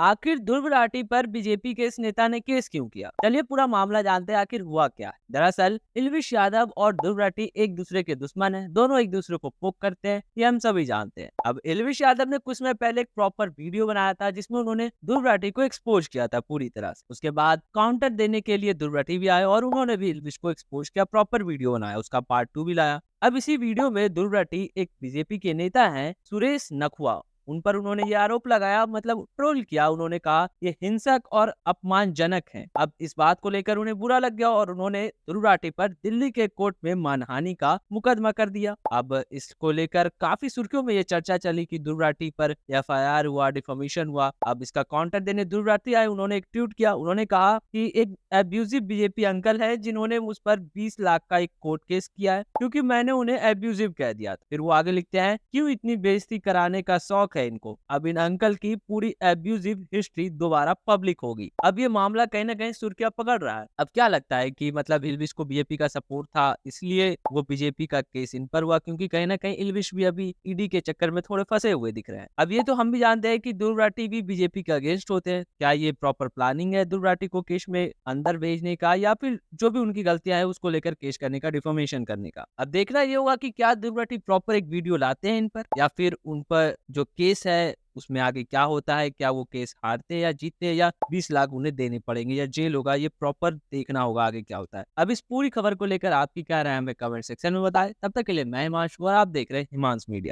आखिर ध्रुव राठी पर बीजेपी के इस नेता ने केस क्यों किया? चलिए पूरा मामला जानते हैं आखिर हुआ क्या है। दरअसल इल्विश यादव और ध्रुव राठी एक दूसरे के दुश्मन हैं, दोनों एक दूसरे को पोक करते हैं, ये हम सभी जानते हैं। अब इल्विश यादव ने कुछ समय पहले एक प्रॉपर वीडियो बनाया था जिसमें उन्होंने ध्रुव राठी को एक्सपोज किया था पूरी तरह से। उसके बाद काउंटर देने के लिए ध्रुव राठी भी आए और उन्होंने भी इल्विश को एक्सपोज किया, प्रॉपर वीडियो बनाया, उसका पार्ट 2 भी लाया। अब इसी वीडियो में ध्रुव राठी एक बीजेपी के नेता हैं सुरेश नखवा, उन पर उन्होंने ये आरोप लगाया, मतलब ट्रोल किया। उन्होंने कहा ये हिंसक और अपमानजनक हैं। अब इस बात को लेकर उन्हें बुरा लग गया और उन्होंने ध्रुव राठी पर दिल्ली के कोर्ट में मानहानि का मुकदमा कर दिया। अब इसको लेकर काफी सुर्खियों में ये चर्चा चली कि ध्रुव राठी पर एफआईआर हुआ, डिफेमेशन हुआ। अब इसका काउंटर देने ध्रुव राठी आए, उन्होंने एक ट्वीट किया। उन्होंने कहा कि एक एब्यूजिव बीजेपी अंकल है जिन्होंने मुझ पर 20 लाख का एक कोर्ट केस किया है क्योंकि मैंने उन्हें एब्यूजिव कह दिया था। फिर वो आगे लिखते हैं, क्यों इतनी बेइज्जती कराने का शौक है इनको। अब इन अंकल की पूरी एब्यूजिव हिस्ट्री दोबारा पब्लिक होगी। अब ये मामला कहीं ना कहीं सुर्खियां पकड़ रहा है। अब क्या लगता है कि मतलब इल्विश को बीजेपी का सपोर्ट था इसलिए वो बीजेपी का केस इन पर हुआ, क्योंकि कहीं ना कहीं इल्विश भी अभी ईडी के चक्कर में थोड़े फंसे हुए दिख रहे हैं। अब ये तो हम भी जानते हैं कि ध्रुव राठी भी बीजेपी के अगेंस्ट होते हैं। क्या ये प्रॉपर प्लानिंग है ध्रुव राठी को केस में अंदर भेजने का, या फिर जो भी उनकी गलतियां हैं उसको लेकर केस करने का, डिफॉर्मेशन करने का? अब देखना ये होगा कि क्या ध्रुव राठी प्रॉपर एक वीडियो लाते हैं इन पर, या फिर उन पर जो केस है उसमें आगे क्या होता है। क्या वो केस हारते हैं या जीतते हैं, या 20 लाख उन्हें देने पड़ेंगे या जेल होगा, ये प्रॉपर देखना होगा आगे क्या होता है। अब इस पूरी खबर को लेकर आपकी क्या राय है हमें कमेंट सेक्शन में बताएं। तब तक के लिए मैं हिमांशु और आप देख रहे हैं हिमांश मीडिया।